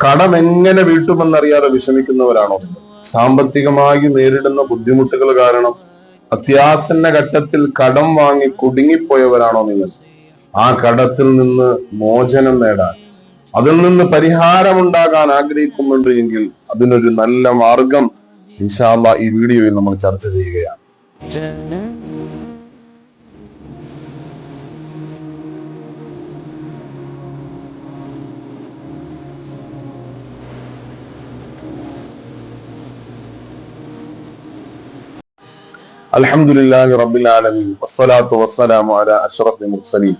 കടം എങ്ങനെ വീട്ടുമെന്നറിയാതെ വിഷമിക്കുന്നവരാണോ നിങ്ങൾ? സാമ്പത്തികമായി നേരിടുന്ന ബുദ്ധിമുട്ടുകൾ കാരണം അത്യാസന്ന ഘട്ടത്തിൽ കടം വാങ്ങി കുടുങ്ങിപ്പോയവരാണോ നിങ്ങൾ? ആ കടത്തിൽ നിന്ന് മോചനം നേടാൻ, അതിൽ നിന്ന് പരിഹാരമുണ്ടാകാൻ ആഗ്രഹിക്കുന്നുണ്ട് എങ്കിൽ അതിനൊരു നല്ല മാർഗം ഇൻഷാ അല്ലാഹ് ഈ വീഡിയോയിൽ നമ്മൾ ചർച്ച ചെയ്യുകയാണ്. അൽഹംദുലില്ലാഹി റബ്ബിൽ ആലമീൻ വസ്സലാത്തു വസ്സലാമു അലാ അഷ്റഫിൽ മുർസലീൻ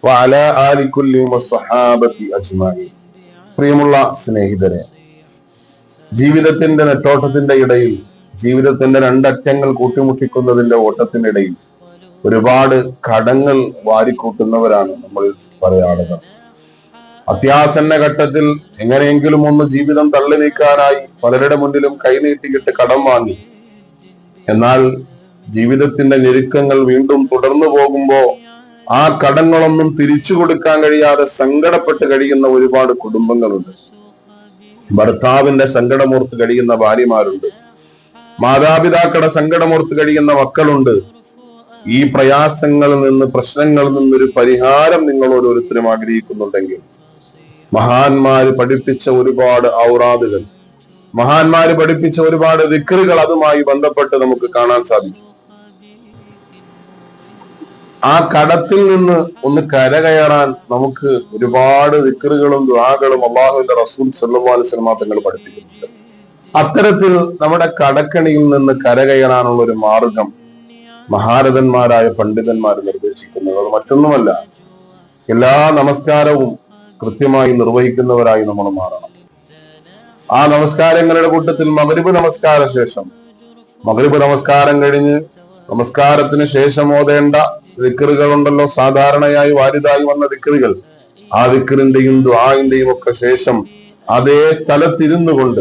വഅലാ ആലി കുല്ലി വസ്സഹാബത്തി അജ്മഈൻ. പ്രിയമുള്ള സ്നേഹിതരെ, ജീവിതത്തിന്റെ നെട്ടോട്ടത്തിന്റെ ഇടയിൽ, ജീവിതത്തിന്റെ രണ്ടറ്റങ്ങൾ കൂട്ടിമുട്ടിക്കുന്നതിന്റെ ഓട്ടത്തിന്റെ ഇടയിൽ ഒരുപാട് കടങ്ങൾ വാരിക്കൂട്ടുന്നവരാണ് നമ്മളിൽ പല ആളുകൾ. അത്യാസന്ന ഘട്ടത്തിൽ എങ്ങനെയെങ്കിലും ഒന്ന് ജീവിതം തള്ളി നീക്കാനായി പലരുടെ മുന്നിലും കൈനീട്ടിയിട്ട് കടം വാങ്ങി. എന്നാൽ ജീവിതത്തിന്റെ ഞെരുക്കങ്ങൾ വീണ്ടും തുടർന്നു പോകുമ്പോ ആ കടങ്ങളൊന്നും തിരിച്ചു കൊടുക്കാൻ കഴിയാതെ സങ്കടപ്പെട്ട് കഴിയുന്ന ഒരുപാട് കുടുംബങ്ങളുണ്ട്. ഭർത്താവിന്റെ സങ്കടമോർത്ത് കഴിയുന്ന ഭാര്യമാരുണ്ട്. മാതാപിതാക്കളുടെ സങ്കടമോർത്ത് കഴിയുന്ന മക്കളുണ്ട്. ഈ പ്രയാസങ്ങളിൽ നിന്ന്, പ്രശ്നങ്ങളിൽ നിന്നൊരു പരിഹാരം നിങ്ങൾ ഓരോരുത്തരും ആഗ്രഹിക്കുന്നുണ്ടെങ്കിൽ മഹാന്മാര് പഠിപ്പിച്ച ഒരുപാട് ഔറാദുകൾ, മഹാന്മാര് പഠിപ്പിച്ച ഒരുപാട് ദിക്റുകൾ അതുമായി ബന്ധപ്പെട്ട് നമുക്ക് കാണാൻ സാധിക്കും. ആ കടത്തിൽ നിന്ന് ഒന്ന് കരകയറാൻ നമുക്ക് ഒരുപാട് ദിക്റുകളും ദുആകളും അല്ലാഹുവിന്റെ റസൂൽ സല്ലല്ലാഹു അലൈഹി വസല്ലം തങ്ങൾ പഠിപ്പിക്കുന്നുണ്ട്. അത്തരത്തിൽ നമ്മുടെ കടക്കണിയിൽ നിന്ന് കരകയറാനുള്ള ഒരു മാർഗം മഹാരഥന്മാരായ പണ്ഡിതന്മാർ നിർദ്ദേശിക്കുന്നത് അത് മറ്റൊന്നുമല്ല, എല്ലാ നമസ്കാരവും കൃത്യമായി നിർവഹിക്കുന്നവരായി നമ്മൾ മാറണം. ആ നമസ്കാരങ്ങളുടെ കൂട്ടത്തിൽ മഗ്രിബ് നമസ്കാര ശേഷം, മഗ്രിബ് നമസ്കാരം കഴിഞ്ഞ് നമസ്കാരത്തിന് ശേഷം ഓതേണ്ട ദിക്റുകൾ ഉണ്ടല്ലോ, സാധാരണയായി വാരിതായി വന്ന ദിക്റുകൾ. ആ ദിക്റിന്റെയും ദുആഇന്റെയും ഒക്കെ ശേഷം അതേ സ്ഥലത്തിരുന്നു കൊണ്ട്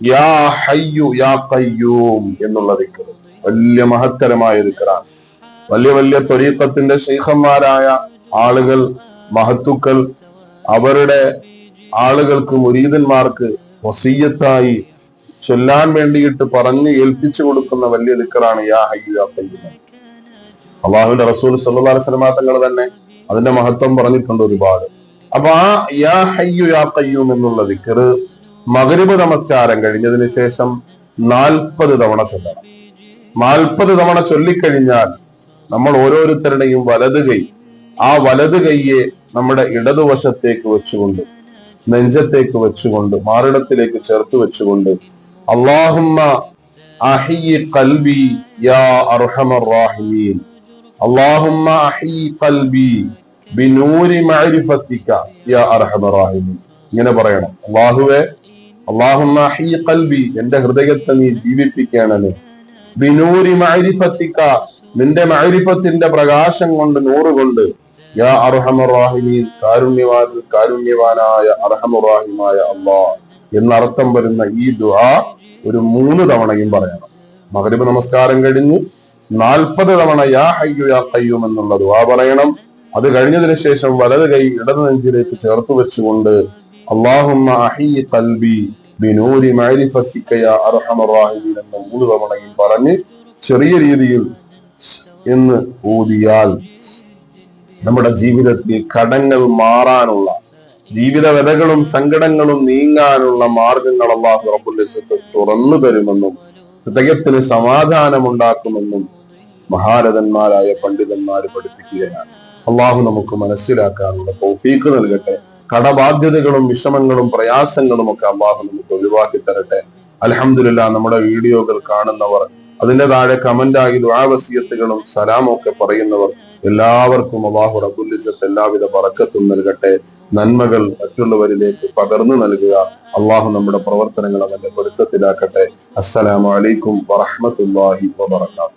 യാ ഹയ്യു യാ ഖയ്യൂം എന്നുള്ള ദിക്ർ വലിയ മഹത്തരമായ ദിക്റാണ്. വലിയ വലിയ ത്വരീഖത്തിന്റെ ശൈഖന്മാരായ ആളുകൾ, മഹത്തുക്കൾ, അവരുടെ ആളുകൾക്ക്, മുരീദന്മാർക്ക് വസിയ്യത്തായി ചൊല്ലാൻ വേണ്ടിയിട്ട് പറഞ്ഞ് ഏൽപ്പിച്ചു കൊടുക്കുന്ന വലിയ ദിക്റാണ് യാ ഹയ്യു യാ ഖയ്യൂം. അള്ളാഹുവിന്റെ റസൂൽ സല്ലല്ലാഹു അലൈഹി വസല്ലം തങ്ങൾ തന്നെ അതിന്റെ മഹത്വം പറഞ്ഞിട്ടുണ്ട് ഒരുപാട്. അപ്പൊ ആ യാ ഹയ്യു യാ ഖയ്യൂം എന്നുള്ള ദിക്ർ മഗ്രിബ് നമസ്കാരം കഴിഞ്ഞതിന് ശേഷം 40 തവണ ചൊല്ലണം. 40 തവണ ചൊല്ലിക്കഴിഞ്ഞാൽ നമ്മൾ ഓരോരുത്തരുടെയും വലത് കൈ, ആ വലത് കൈയെ നമ്മുടെ ഇടതുവശത്തേക്ക് വെച്ചുകൊണ്ട്, നെഞ്ചത്തേക്ക് വെച്ചുകൊണ്ട്, മാറിടത്തിലേക്ക് ചേർത്ത് വെച്ചുകൊണ്ട് അല്ലാഹുമ്മ അഹ്യി ഖൽബി യാ അർഹമർ റഹീമീൻ, അല്ലാഹുമ്മ അഹ്യി ഖൽബി ബിനൂരി മഅരിഫതിക യാ അർഹമർ റഹീമീൻ. ഇങ്ങനെ പറയണം. അല്ലാഹുമ്മ അഹ്യി ഖൽബി, എന്റെ ഹൃദയത്തെ നീ ജീവിപ്പിക്കണമേ, ബിനൂരി മഅരിഫതിക, നിന്റെ മഅരിഫത്തിന്റെ പ്രകാശം കൊണ്ട്, നൂറ് കൊണ്ട്, യാ അർഹമർ റഹീമീൻ, കാരുണ്യവാനായ അർഹമർ റഹീമായ അല്ലാഹ് എന്നർത്ഥം വരുന്ന ഈ ദുആ ഒരു 3 തവണയും പറയണം. മഗ്രിബ് നമസ്കാരം കഴിഞ്ഞ് 40 തവണ യാ ഹയ്യു യാ ഖയ്യൂം എന്നുള്ള ദുആ പറയണം. അത് കഴിഞ്ഞതിന് ശേഷം വലത് കൈ ഇടത് നെഞ്ചിലേക്ക് ചേർത്ത് വെച്ചുകൊണ്ട് അല്ലാഹുമ്മ അഹ്യി ഖൽബി ബിനൂരി മഅരിഫതിക യാ അർഹമർ റഹീമീൻ എന്ന 3 തവണയും പറഞ്ഞ് ചെറിയ രീതിയിൽ എന്ന് ഊതിയാൽ നമ്മുടെ ജീവിതത്തിൽ കടങ്ങൾ മാറാനുള്ള, ജീവിത വ്യതകളും സങ്കടങ്ങളും നീങ്ങാനുള്ള മാർഗങ്ങൾ അല്ലാഹു റബ്ബുൽ ഇസ്സത്ത് തുറന്നു തരുമെന്നും ഹൃദയത്തിന് സമാധാനമുണ്ടാക്കുമെന്നും മഹാരഥന്മാരായ പണ്ഡിതന്മാർ പഠിപ്പിക്കുകയാണ്. അള്ളാഹു നമുക്ക് മനസ്സിലാക്കാനുള്ള തൗഫീഖ് നൽകട്ടെ. കടബാധ്യതകളും വിഷമങ്ങളും പ്രയാസങ്ങളും ഒക്കെ അള്ളാഹു നമുക്ക് ഒഴിവാക്കി തരട്ടെ. അൽഹംദുലില്ലാഹ്, നമ്മുടെ വീഡിയോകൾ കാണുന്നവർ, അതിന്റെ താഴെ കമന്റായി ദുആ വസിയത്തുകളും സലാമും ഒക്കെ പറയുന്നവർ എല്ലാവർക്കും അല്ലാഹു റബ്ബുൽ ഇസ്സത്ത് എല്ലാവിധ ബറക്കത്തും നൽകട്ടെ. നന്മകൾ മറ്റുള്ളവരിലേക്ക് പകർന്നു നൽകുക. അള്ളാഹു നമ്മുടെ പ്രവർത്തനങ്ങൾ അവന്റെ പൊരുത്തത്തിലാക്കട്ടെ. അസ്സലാമു അലൈക്കും വറഹ്മത്തുള്ളാഹി വബറകാതുഹു.